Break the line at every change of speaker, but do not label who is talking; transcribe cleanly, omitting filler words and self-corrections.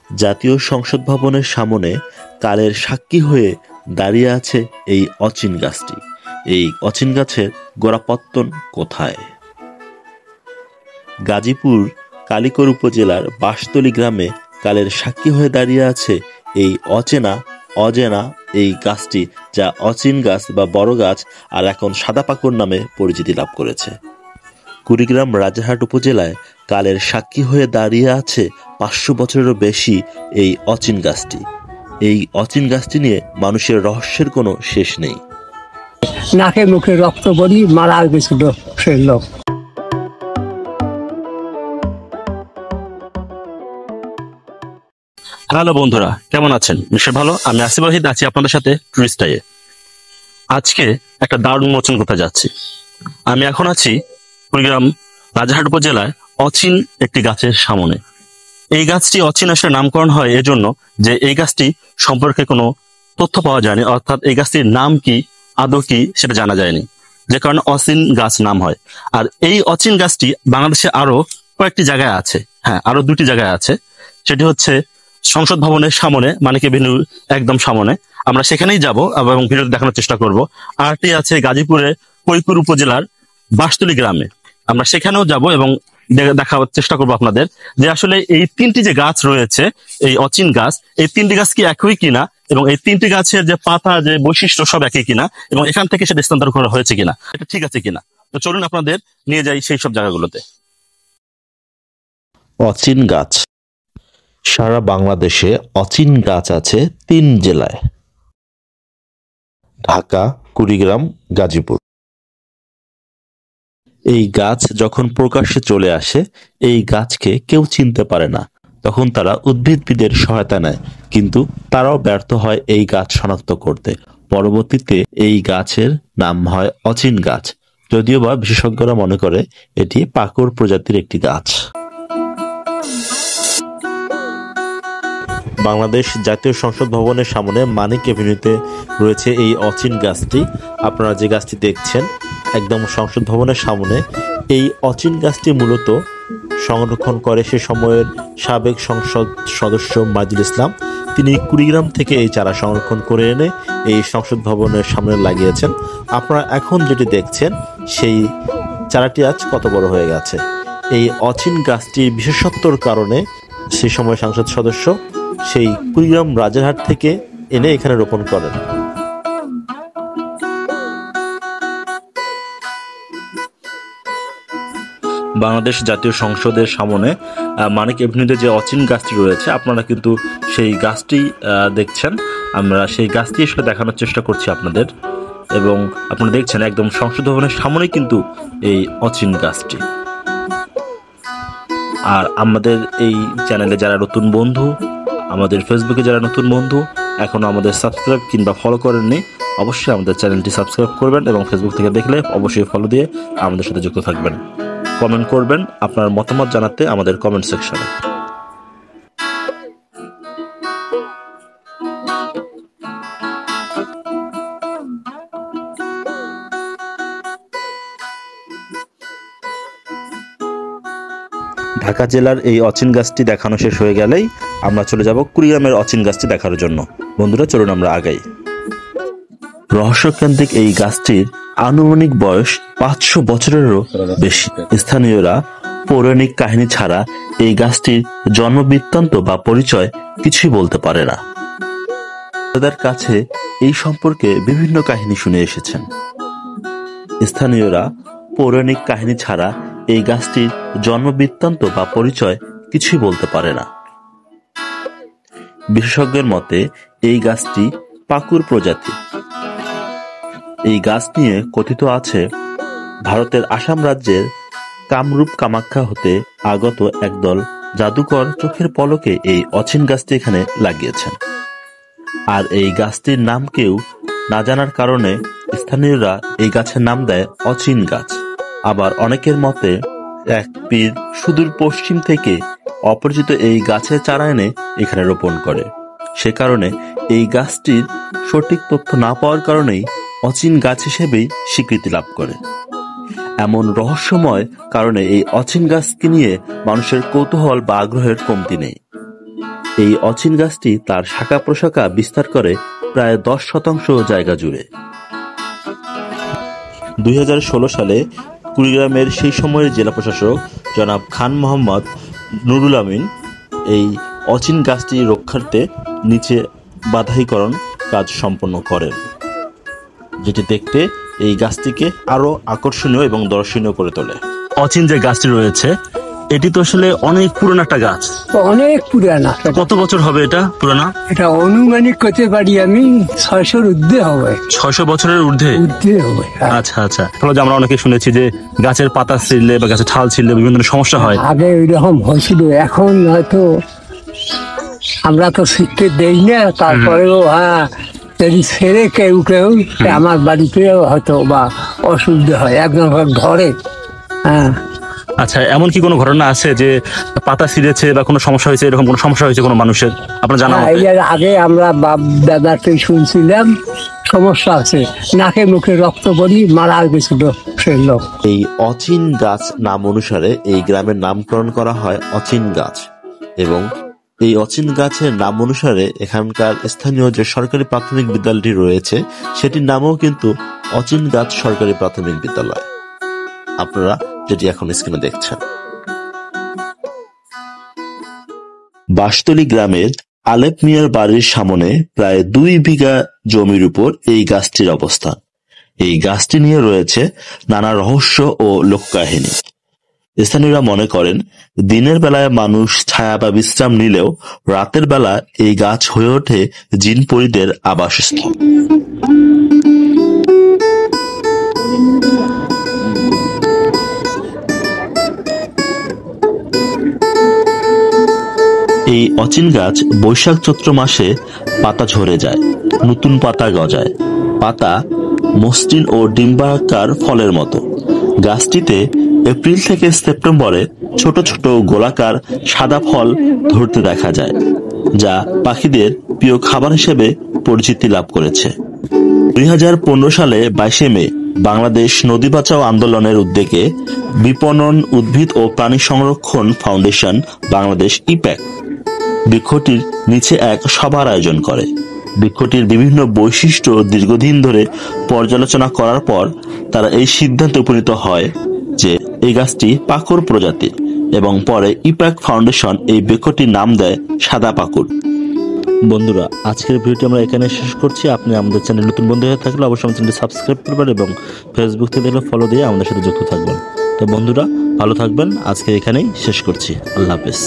জাতীয় সংসদ ভবনের সামনে কালের সাক্ষী হয়ে দাঁড়িয়ে আছে এই অচিন গাছটি। এই অচিন গাছের গোড়াপত্তন কোথায়? গাজীপুর কালিকর উপজেলার বাঁশতলী গ্রামে কালের সাক্ষী হয়ে দাঁড়িয়ে আছে এই অজেনা এই গাছটি, যা অচিন গাছ বা বড় গাছ, আর এখন সাদা পাকড় নামে পরিচিতি লাভ করেছে। কুড়িগ্রাম রাজারহাট উপজেলায় কালের সাক্ষী হয়ে দাঁড়িয়ে আছে 500 বছরেরও বেশি এই অচিন গাছটি। এই অচিন গাছটি নিয়ে মানুষের রহস্যের কোনো শেষ নেই।
নাকে মুখে রক্ত বলি মারা গেছিল সে লোক।
হ্যালো বন্ধুরা, কেমন আছেন? নিশ্চয় ভালো। আমি আসিফ ওয়াহিদ আছি আপনাদের সাথে টুরিস্টায়ে। আজকে একটা দারুণ উন্মোচন করতে যাচ্ছি। আমি এখন আছি কুড়িগ্রাম রাজারহাট উপজেলায় অচিন একটি গাছের সামনে। এই গাছটি অচিন আসলে নামকরণ হয় এজন্য যে এই গাছটি সম্পর্কে কোনো তথ্য পাওয়া যায়নি, অর্থাৎ এই গাছটির নাম কি, আদৌ কি সেটা জানা যায়নি, যে কারণে অচিন গাছ নাম হয়। আর এই অচিন গাছটি বাংলাদেশে আরো কয়েকটি জায়গায় আছে। হ্যাঁ, আরো 2টি জায়গায় আছে। সেটি হচ্ছে সংসদ ভবনের সামনে, মানে কি ভেন্যুর একদম সামনে, আমরা সেখানেই যাব এবং ভিডিও দেখানোর চেষ্টা করব। আরটি আছে গাজীপুরের কৈকুর উপজেলার বাঁশতলী গ্রামে, আমরা সেখানেও যাব এবং দেখার চেষ্টা করব আপনাদের যে আসলে এই 3টি যে গাছ রয়েছে, এই অচিন গাছ, এই 3টি গাছ কি একই কিনা, এবং এই 3টি গাছের যে পাতা, যে বৈশিষ্ট্য সব একই কিনা, এবং এখান থেকে সেটা স্থানান্তর করা হয়েছে কিনা, এটা ঠিক আছে কিনা। তো চলুন আপনাদের নিয়ে যাই সেই সব জায়গাগুলোতে।
অচিন গাছ। সারা বাংলাদেশে অচিন গাছ আছে 3 জেলায়: ঢাকা, কুড়িগ্রাম, গাজীপুর। এই গাছ যখন প্রকাশ্যে চলে আসে, এই গাছকে কেউ চিনতে পারে না। তখন তারা উদ্ভিদবিদের সহায়তা নেয়, কিন্তু তারাও ব্যর্থ হয় এই গাছ শনাক্ত করতে। পরবর্তীতে এই গাছের নাম হয় অচিন গাছ, যদিও বা বিশেষজ্ঞরা মনে করে এটি পাকড় প্রজাতির একটি গাছ। বাংলাদেশ জাতীয় সংসদ ভবনের সামনে মানিক এভিনিউতে রয়েছে এই অচিন গাছটি। আপনারা যে গাছটি দেখছেন একদম সংসদ ভবনের সামনে, এই অচিন গাছটি মূলত সংরক্ষণ করে সে সময়ের সাবেক সংসদ সদস্য মাজিদুল ইসলাম। তিনি কুড়িগ্রাম থেকে এই চারা সংরক্ষণ করে এনে এই সংসদ ভবনের সামনে লাগিয়েছেন। আপনারা এখন যেটি দেখছেন সেই চারাটি আজ কত বড় হয়ে গেছে। এই অচিন গাছটির বিশেষত্বর কারণে সেই সময় সংসদ সদস্য সেই কুড়িগ্রাম রাজারহাট থেকে এনে এখানে রোপণ করেন। বাংলাদেশ জাতীয় সংসদের সামনে মানিক এভিনিউতে যে অচিন গাছটি রয়েছে, আপনারা কিন্তু সেই গাছটি দেখছেন। আমরা সেই গাছটি আসলে দেখানোর চেষ্টা করছি আপনাদের, এবং আপনারা দেখছেন একদম সংসদ ভবনের সামনেই কিন্তু এই অচিন গাছটি। আর আমাদের এই চ্যানেলে যারা নতুন বন্ধু, আমাদের ফেসবুকে যারা নতুন বন্ধু এখনও আমাদের সাবস্ক্রাইব কিংবা ফলো করেননি, অবশ্যই আমাদের চ্যানেলটি সাবস্ক্রাইব করবেন এবং ফেসবুক থেকে দেখলে অবশ্যই ফলো দিয়ে আমাদের সাথে যুক্ত থাকবেন। কমেন্ট করবেন আপনার মতামত জানাতে আমাদের কমেন্ট সেকশনে। ঢাকা জেলার এই অচিন গাছটি দেখানো শেষ হয়ে গেলেই আমরা চলে যাব কুড়িগ্রামের অচিন গাছটি দেখার জন্য। বন্ধুরা চলুন আমরা আগাই। রহস্যকেন্দ্রিক এই গাছটির আনুমানিক বয়স 500 বছরেরও বেশি। স্থানীয়রা পৌরাণিক কাহিনী ছাড়া এই গাছটির জন্মবৃত্তান্ত বা পরিচয় কিছুই বলতে পারে না। তাদের কাছে এই সম্পর্কে বিভিন্ন কাহিনী শুনে এসেছেন। স্থানীয়রা পৌরাণিক কাহিনী ছাড়া এই গাছটির জন্মবৃত্তান্ত বা পরিচয় কিছুই বলতে পারে না। বিশেষজ্ঞের মতে এই গাছটি পাকড় প্রজাতি। এই গাছ নিয়ে কথিত আছে ভারতের আসাম রাজ্যের কামরূপ কামাখ্যা হতে আগত একদল জাদুকর চোখের পলকে এই অচিন গাছটি এখানে লাগিয়েছেন। আর এই গাছটির নাম কেউ না জানার কারণে স্থানীয়রা এই গাছের নাম দেয় অচিন গাছ। আবার অনেকের মতে এক পীর সুদূর পশ্চিম থেকে অপরিচিত এই গাছের চারা এনে এখানে রোপণ করে। সে কারণে এই গাছটির সঠিক তথ্য না পাওয়ার কারণেই অচিন গাছ হিসেবেই স্বীকৃতি লাভ করে। এমন রহস্যময় কারণে এই অচিন গাছকে নিয়ে মানুষের কৌতূহল বা আগ্রহের কমতি নেই। এই অচিন গাছটি তার শাখা প্রশাখা বিস্তার করে প্রায় 10% জায়গা জুড়ে। 2016 সালে কুড়িগ্রামের সেই সময়ের জেলা প্রশাসক জনাব খান মোহাম্মদ নুরুল আমিন এই অচিন গাছটি রক্ষার্থে নিচে বাধাইকরণ কাজ সম্পন্ন করেন, যেটি দেখতে এই গাছটিকে আরো আকর্ষণীয় এবং দর্শনীয় করে তোলে।
অচিন যে গাছটি রয়েছে এটি তো আসলে অনেক পুরনো একটা গাছ।
অনেক পুরানা।
কত বছর হবে এটা পুরানা?
এটা অনুমানিক করতে পারি আমি 600-র ঊর্ধ্বে হবে।
600 বছরের ঊর্ধ্বে
হবে।
আচ্ছা আচ্ছা। ফলে আমরা অনেকে শুনেছি যে গাছের পাতা ছিঁড়লে বা গাছের ঠাল ছিঁড়লে বিভিন্ন ধরনের সমস্যা হয়।
আগে ওইরকম হয়েছিল, এখন হয়তো আমরা তো শিখতে দেই না। তারপরেও যদি ছেড়ে কেউ আমার বাড়িতে হয়তো বা অসুবিধা হয়, একজন ধরে।
আচ্ছা, এমন কি কোনো ঘটনা আছে যে পাতা ছিঁড়েছে বা কোনো সমস্যা হয়েছে, এরকম কোনো সমস্যা হয়েছে কোনো মানুষের আপনার জানা মতে?
এর আগে আমরা বাপ দাদাকে শুনছিলাম সমস্যা আছে, নাকে মুখে রক্ত পড়ি মারা গেছিল সেই লোক।
এই অচিন গাছ নাম অনুসারে এই গ্রামের নামকরণ করা হয় অচিন গাছ, এবং এই অচিন গাছের নাম অনুসারে এখানকার স্থানীয় যে সরকারি প্রাথমিক বিদ্যালয়টি রয়েছে সেটির নামও কিন্তু অচিন গাছ সরকারি প্রাথমিক বিদ্যালয়, আপনারা যেটি এখন স্ক্রিনে দেখছেন। বাঁশতলী গ্রামের আলেপ মিয়ার বাড়ির সামনে প্রায় 2 বিঘা জমির উপর এই গাছটির অবস্থান। এই গাছটি নিয়ে রয়েছে নানা রহস্য ও লোককাহিনী। স্থানীয়রা মনে করেন দিনের বেলায় মানুষ ছায়া বা বিশ্রাম নিলেও রাতের বেলা এই গাছ হয়ে ওঠে জিন পরীদের আবাসস্থল। এই অচিন গাছ বৈশাখ চৈত্র মাসে পাতা ঝরে যায়, নতুন পাতা গজায়। পাতা মসৃণ ও ডিম্বাকার ফলের মতো। গাছটিতে এপ্রিল থেকে সেপ্টেম্বরে ছোট ছোট গোলাকার সাদা ফল ধরতে দেখা যায়, যা পাখিদের প্রিয় খাবার হিসেবে পরিচিতি লাভ করেছে। 2015 সালে 22শে মে বাংলাদেশ নদী বাঁচাও আন্দোলনের উদ্যোগে বিপণন উদ্ভিদ ও প্রাণী সংরক্ষণ ফাউন্ডেশন বাংলাদেশ ইপ্যাক বৃক্ষটির নিচে এক সভার আয়োজন করে। বৃক্ষটির বিভিন্ন বৈশিষ্ট্য দীর্ঘদিন ধরে পর্যালোচনা করার পর তারা এই সিদ্ধান্তে উপনীত হয় যে এই গাছটি পাকুড় প্রজাতির, এবং পরে ইপ্যাক ফাউন্ডেশন এই বৃক্ষটির নাম দেয় সাদা পাকুড়। বন্ধুরা, আজকের ভিডিওটি আমরা এখানে শেষ করছি। আপনি আমাদের চ্যানেল নতুন বন্ধু হয়ে থাকলে অবশ্যই আমাদের চ্যানেলটি সাবস্ক্রাইব করবেন এবং ফেসবুক থেকে দেখলে ফলো দিয়ে আমাদের সাথে যুক্ত থাকবেন। তো বন্ধুরা, ভালো থাকবেন। আজকে এখানেই শেষ করছি। আল্লাহ হাফেজ।